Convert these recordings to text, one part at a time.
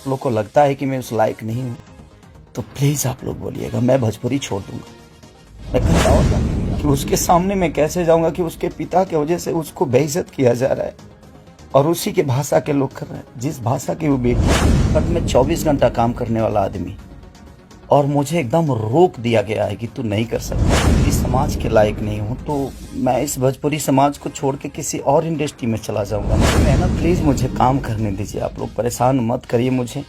आप लोग को लगता है कि मैं उस लायक नहीं हूँ तो प्लीज़ आप लोग बोलिएगा, मैं भोजपुरी छोड़ दूंगा। मैं कहता हूँ कि उसके सामने मैं कैसे जाऊंगा कि उसके पिता के वजह से उसको बेइज्जत किया जा रहा है और उसी के भाषा के लोग कर रहे हैं, जिस भाषा की वो बेटी। बट मैं 24 घंटा काम करने वाला आदमी और मुझे एकदम रोक दिया गया है कि तू नहीं कर सकता, इस समाज के लायक नहीं हूँ, तो मैं इस भोजपुरी समाज को छोड़ के किसी और इंडस्ट्री में चला जाऊंगा। मैं ना प्लीज़ मुझे काम करने दीजिए, आप लोग परेशान मत करिए मुझे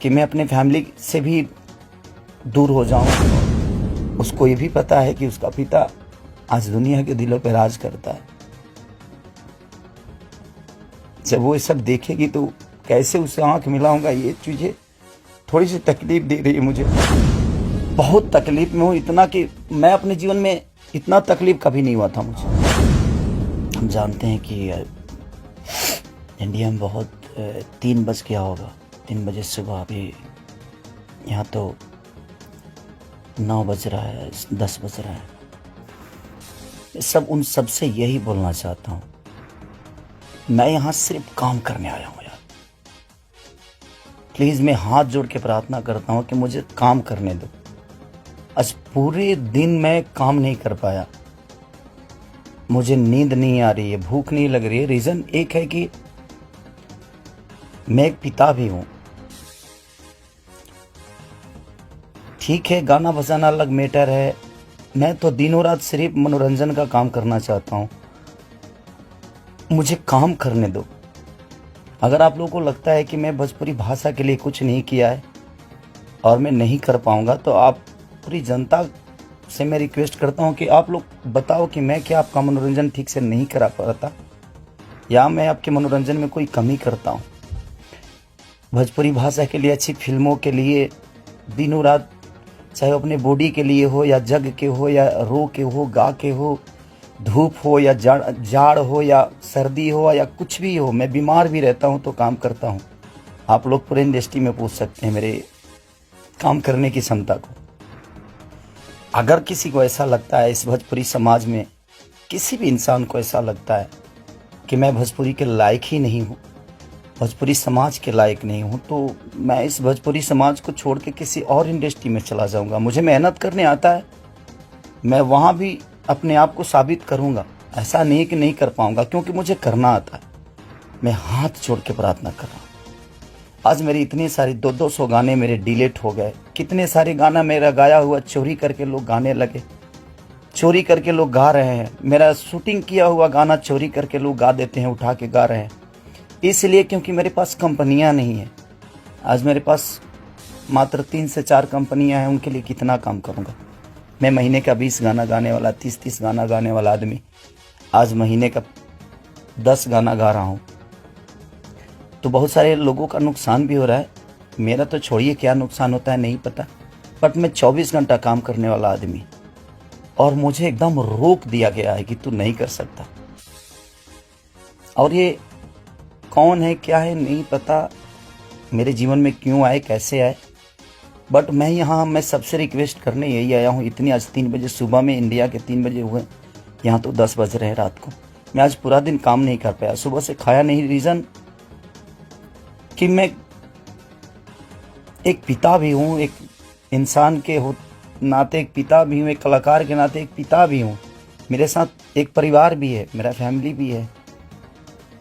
कि मैं अपने फैमिली से भी दूर हो जाऊं। उसको ये भी पता है कि उसका पिता आज दुनिया के दिलों पे राज करता है। जब वो ये सब देखेगी तो कैसे उसे आंख मिलाऊंगा, ये चीजें थोड़ी सी तकलीफ दे रही है मुझे। बहुत तकलीफ में हूँ, इतना कि मैं अपने जीवन में इतना तकलीफ कभी नहीं हुआ था मुझे। हम जानते हैं कि इंडिया में बहुत 3 बज गया होगा, 3 बजे सुबह। अभी यहाँ तो 9 बज रहा है, 10 बज रहा है। सब उन सब से यही बोलना चाहता हूँ, मैं यहाँ सिर्फ काम करने आया हूँ यार। प्लीज़ मैं हाथ जोड़ के प्रार्थना करता हूँ कि मुझे काम करने दो। आज पूरे दिन मैं काम नहीं कर पाया, मुझे नींद नहीं आ रही है, भूख नहीं लग रही है। रीज़न एक है कि मैं एक पिता भी हूँ। ठीक है, गाना बजाना अलग मैटर है, मैं तो दिनों रात सिर्फ मनोरंजन का काम करना चाहता हूँ। मुझे काम करने दो। अगर आप लोगों को लगता है कि मैं भोजपुरी भाषा के लिए कुछ नहीं किया है और मैं नहीं कर पाऊंगा, तो आप पूरी जनता से मैं रिक्वेस्ट करता हूं कि आप लोग बताओ कि मैं क्या आपका मनोरंजन ठीक से नहीं करा पाता या मैं आपके मनोरंजन में कोई कमी करता हूं। भोजपुरी भाषा के लिए, अच्छी फिल्मों के लिए दिनों रात, चाहे अपने बॉडी के लिए हो या जग के हो या रो के हो, गा के हो, धूप हो या जाड़ हो या सर्दी हो या कुछ भी हो, मैं बीमार भी रहता हूं तो काम करता हूं। आप लोग पूरे इंडस्ट्री में पूछ सकते हैं मेरे काम करने की क्षमता को। अगर किसी को ऐसा लगता है, इस भोजपुरी समाज में किसी भी इंसान को ऐसा लगता है कि मैं भोजपुरी के लायक ही नहीं हूँ, भोजपुरी समाज के लायक नहीं हूँ, तो मैं इस भोजपुरी समाज को छोड़ के किसी और इंडस्ट्री में चला जाऊँगा। मुझे मेहनत करने आता है, मैं वहाँ भी अपने आप को साबित करूँगा। ऐसा नहीं कि नहीं कर पाऊँगा, क्योंकि मुझे करना आता है। मैं हाथ जोड़ के प्रार्थना कर रहा हूँ। आज मेरी इतनी सारी 200 गाने मेरे डिलीट हो गए। कितने सारे गाना मेरा गाया हुआ चोरी करके लोग गाने लगे, चोरी करके लोग गा रहे हैं। मेरा शूटिंग किया हुआ गाना चोरी करके लोग गा देते हैं, उठा के गा रहे हैं। इसलिए क्योंकि मेरे पास कंपनियां नहीं है। आज मेरे पास मात्र 3 से 4 कंपनियां हैं, उनके लिए कितना काम करूंगा। मैं महीने का 20 गाना गाने वाला, 30 गाना गाने वाला आदमी आज महीने का 10 गाना गा रहा हूँ। तो बहुत सारे लोगों का नुकसान भी हो रहा है। मेरा तो छोड़िए, क्या नुकसान होता है नहीं पता, बट मैं 24 घंटा काम करने वाला आदमी और मुझे एकदम रोक दिया गया है कि तू नहीं कर सकता। और ये कौन है, क्या है नहीं पता, मेरे जीवन में क्यों आए, कैसे आए, बट मैं सबसे रिक्वेस्ट करने यही आया हूँ। इतनी आज 3 बजे सुबह में, इंडिया के 3 बजे हुए, यहाँ तो 10 बज रहे हैं रात को। मैं आज पूरा दिन काम नहीं कर पाया, सुबह से खाया नहीं। रीज़न कि मैं एक पिता भी हूँ, एक इंसान के नाते एक पिता भी हूँ, एक कलाकार के नाते एक पिता भी हूँ। मेरे साथ एक परिवार भी है, मेरा फैमिली भी है।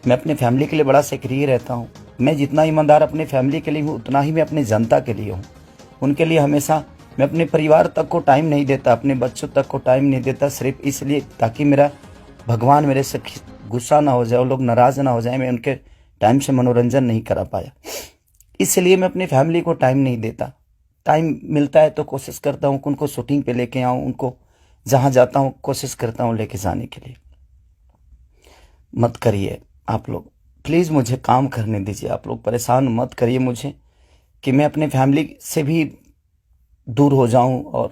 मैं अपने फैमिली के लिए बड़ा सक्रिय रहता हूँ। मैं जितना ईमानदार अपने फैमिली के लिए हूँ, उतना ही मैं अपने जनता के लिए हूँ। उनके लिए हमेशा मैं अपने परिवार तक को टाइम नहीं देता, अपने बच्चों तक को टाइम नहीं देता, सिर्फ इसलिए ताकि मेरा भगवान मेरे से गुस्सा ना हो जाए, वो लोग नाराज़ ना हो जाए, मैं उनके टाइम से मनोरंजन नहीं करा पाया। इसलिए मैं अपनी फैमिली को टाइम नहीं देता। टाइम मिलता है तो कोशिश करता हूँ उनको शूटिंग पे लेके आऊँ, उनको जहाँ जाता हूँ कोशिश करता हूँ लेके जाने के लिए। मत करिए आप लोग, प्लीज़ मुझे काम करने दीजिए। आप लोग परेशान मत करिए मुझे कि मैं अपने फैमिली से भी दूर हो जाऊं और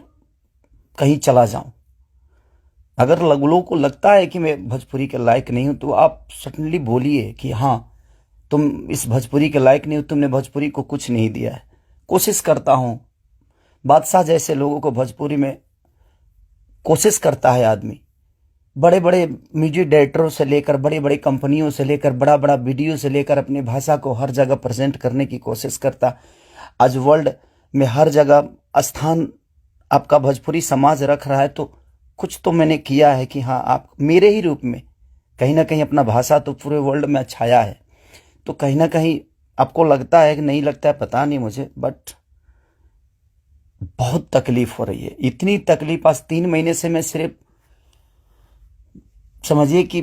कहीं चला जाऊं। अगर लोगों को लगता है कि मैं भोजपुरी के लायक नहीं हूं, तो आप सडनली बोलिए कि हाँ, तुम इस भोजपुरी के लायक नहीं हो, तुमने भोजपुरी को कुछ नहीं दिया है। कोशिश करता हूं, बादशाह जैसे लोगों को भोजपुरी में कोशिश करता है आदमी, बड़े बड़े म्यूजिक डायरेक्टरों से लेकर बड़ी बड़ी कंपनियों से लेकर बड़ा बड़ा वीडियो से लेकर अपनी भाषा को हर जगह प्रेजेंट करने की कोशिश करता। आज वर्ल्ड में हर जगह स्थान आपका भोजपुरी समाज रख रहा है, तो कुछ तो मैंने किया है कि हाँ, आप मेरे ही रूप में कहीं ना कहीं अपना भाषा तो पूरे वर्ल्ड में छाया है। तो कहीं ना कहीं आपको लगता है कि नहीं लगता है, पता नहीं मुझे, बट बहुत तकलीफ हो रही है। इतनी तकलीफ, आज 3 महीने से मैं सिर्फ समझिए कि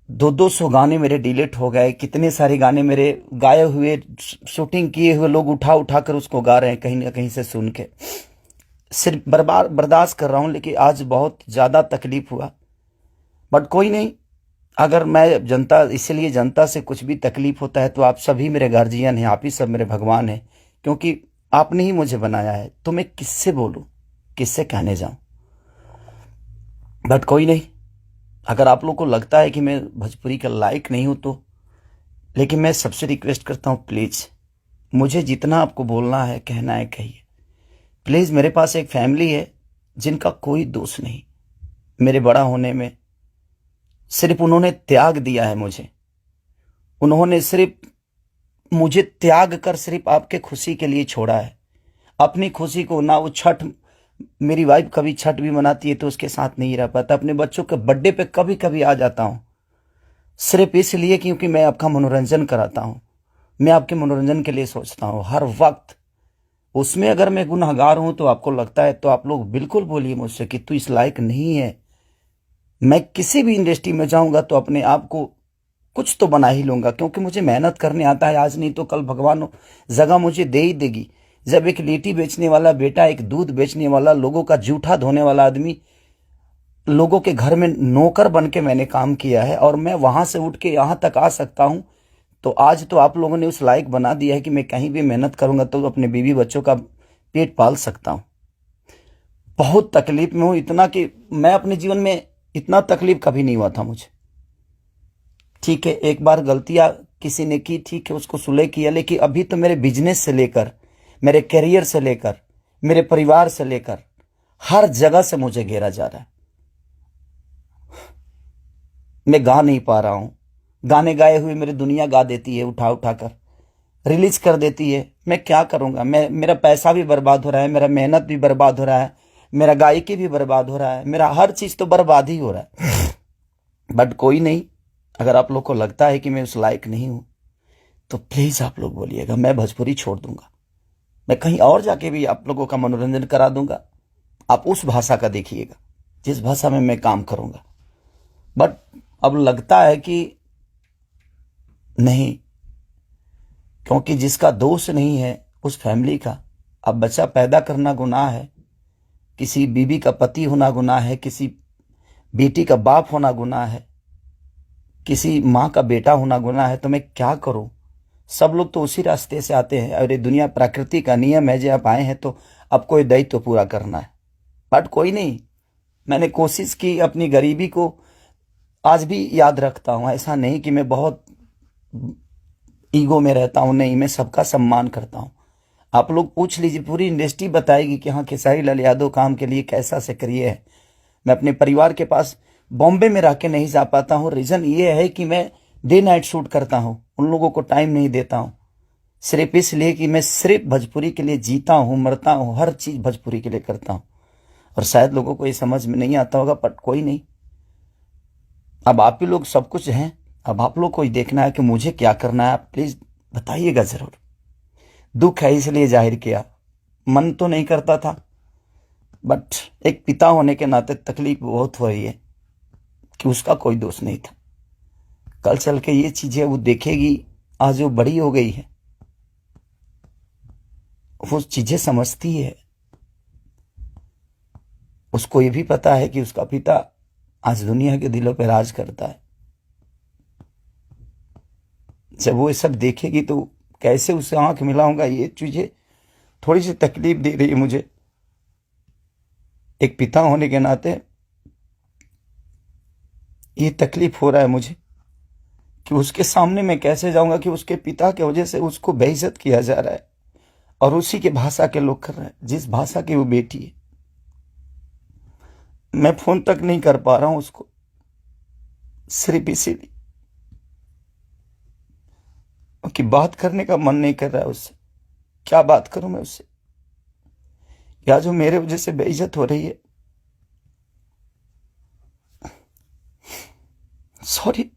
200 गाने मेरे डिलीट हो गए। कितने सारे गाने मेरे गाए हुए, शूटिंग किए हुए लोग उठा उठा कर उसको गा रहे हैं कहीं ना कहीं से सुन के। सिर्फ बर्दाश्त कर रहा हूं, लेकिन आज बहुत ज़्यादा तकलीफ हुआ। बट कोई नहीं, अगर मैं जनता, इसलिए जनता से कुछ भी तकलीफ होता है तो आप सभी मेरे गार्जियन हैं, आप ही सब मेरे भगवान हैं, क्योंकि आपने ही मुझे बनाया है। तो मैं किससे बोलूं, किससे कहने जाऊं। बट कोई नहीं, अगर आप लोग को लगता है कि मैं भोजपुरी का लायक नहीं हूं तो, लेकिन मैं सबसे रिक्वेस्ट करता हूं, प्लीज़ मुझे जितना आपको बोलना है, कहना है, कहिए प्लीज़। मेरे पास एक फैमिली है जिनका कोई दोष नहीं मेरे बड़ा होने में। सिर्फ उन्होंने त्याग दिया है मुझे, उन्होंने सिर्फ मुझे त्याग कर सिर्फ आपके खुशी के लिए छोड़ा है। अपनी खुशी को ना, वो छठ, मेरी वाइफ कभी छठ भी मनाती है तो उसके साथ नहीं रह पाता। अपने बच्चों के बर्थडे पे कभी कभी आ जाता हूं, सिर्फ इसलिए क्योंकि मैं आपका मनोरंजन कराता हूं, मैं आपके मनोरंजन के लिए सोचता हूं हर वक्त। उसमें अगर मैं गुनहगार हूं तो आपको लगता है तो आप लोग बिल्कुल बोलिए मुझसे कि तू इस लायक नहीं है। मैं किसी भी इंडस्ट्री में जाऊंगा तो अपने आप को कुछ तो बना ही लूंगा, क्योंकि मुझे मेहनत करने आता है। आज नहीं तो कल भगवान जगह मुझे दे ही देगी। जब एक लिट्टी बेचने वाला बेटा, एक दूध बेचने वाला, लोगों का जूठा धोने वाला आदमी, लोगों के घर में नौकर बन के मैंने काम किया है और मैं वहां से उठ के यहां तक आ सकता हूं, तो आज तो आप लोगों ने उस लायक बना दिया है कि मैं कहीं भी मेहनत करूंगा तो अपने बीवी बच्चों का पेट पाल सकता हूं। बहुत तकलीफ में हूं, इतना कि मैं अपने जीवन में इतना तकलीफ कभी नहीं हुआ था मुझे। ठीक है, एक बार गलतियां किसी ने की, ठीक है, उसको सुलह किया, लेकिन अभी तो मेरे बिजनेस से लेकर, मेरे करियर से लेकर, मेरे परिवार से लेकर हर जगह से मुझे घेरा जा रहा है। मैं गा नहीं पा रहा हूं। गाने गाए हुए मेरी दुनिया गा देती है, उठा उठा कर रिलीज कर देती है। मैं क्या करूंगा, मेरा पैसा भी बर्बाद हो रहा है, मेरा मेहनत भी बर्बाद हो रहा है, मेरा गायकी भी बर्बाद हो रहा है, मेरा हर चीज तो बर्बाद ही हो रहा है। बट कोई नहीं, अगर आप लोग को लगता है कि मैं उस लायक नहीं हूं तो प्लीज आप लोग बोलिएगा, मैं भोजपुरी छोड़ दूंगा। मैं कहीं और जाके भी आप लोगों का मनोरंजन करा दूंगा। आप उस भाषा का देखिएगा जिस भाषा में मैं काम करूंगा। बट अब लगता है कि नहीं, क्योंकि जिसका दोष नहीं है उस फैमिली का, अब बच्चा पैदा करना गुनाह है, किसी बीवी का पति होना गुनाह है, किसी बेटी का बाप होना गुनाह है, किसी माँ का बेटा होना गुनाह है। तो मैं क्या करूं। सब लोग तो उसी रास्ते से आते हैं और ये दुनिया प्रकृति का नियम है, जो आप आए हैं तो आपको ये दायित्व तो पूरा करना है। बट कोई नहीं, मैंने कोशिश की, अपनी गरीबी को आज भी याद रखता हूं। ऐसा नहीं कि मैं बहुत ईगो में रहता हूं, नहीं, मैं सबका सम्मान करता हूं। आप लोग पूछ लीजिए, पूरी इंडस्ट्री बताएगी कि हाँ, खेसारी लाल यादव काम के लिए कैसा से करिए है। मैं अपने परिवार के पास बॉम्बे में रह के नहीं जा पाता हूँ। रीजन ये है कि मैं डे नाइट शूट करता हूँ, उन लोगों को टाइम नहीं देता हूँ, सिर्फ इसलिए कि मैं सिर्फ भोजपुरी के लिए जीता हूँ, मरता हूँ, हर चीज भोजपुरी के लिए करता हूँ। और शायद लोगों को ये समझ में नहीं आता होगा, बट कोई नहीं, अब आप ही लोग सब कुछ हैं। अब आप लोग को ही देखना है कि मुझे क्या करना है। आप प्लीज बताइएगा जरूर। दुख है इसलिए जाहिर किया, मन तो नहीं करता था, बट एक पिता होने के नाते तकलीफ बहुत हो रही है कि उसका कोई दोष नहीं था। कल चल के ये चीजें वो देखेगी, आज वो बड़ी हो गई है, वो चीजें समझती है। उसको ये भी पता है कि उसका पिता आज दुनिया के दिलों पर राज करता है। जब वो ये सब देखेगी तो कैसे उसे आंख मिलाऊंगा, ये चीजें थोड़ी सी तकलीफ दे रही है मुझे। एक पिता होने के नाते ये तकलीफ हो रहा है मुझे कि उसके सामने मैं कैसे जाऊंगा कि उसके पिता की वजह से उसको बेइज्जत किया जा रहा है और उसी के भाषा के लोग कर रहे हैं, जिस भाषा की वो बेटी है। मैं फोन तक नहीं कर पा रहा हूं उसको, सिर्फ इसीलिए कि बात करने का मन नहीं कर रहा है उससे। क्या बात करूं मैं उससे? या जो मेरे वजह से बेइज्जत हो रही है। सॉरी।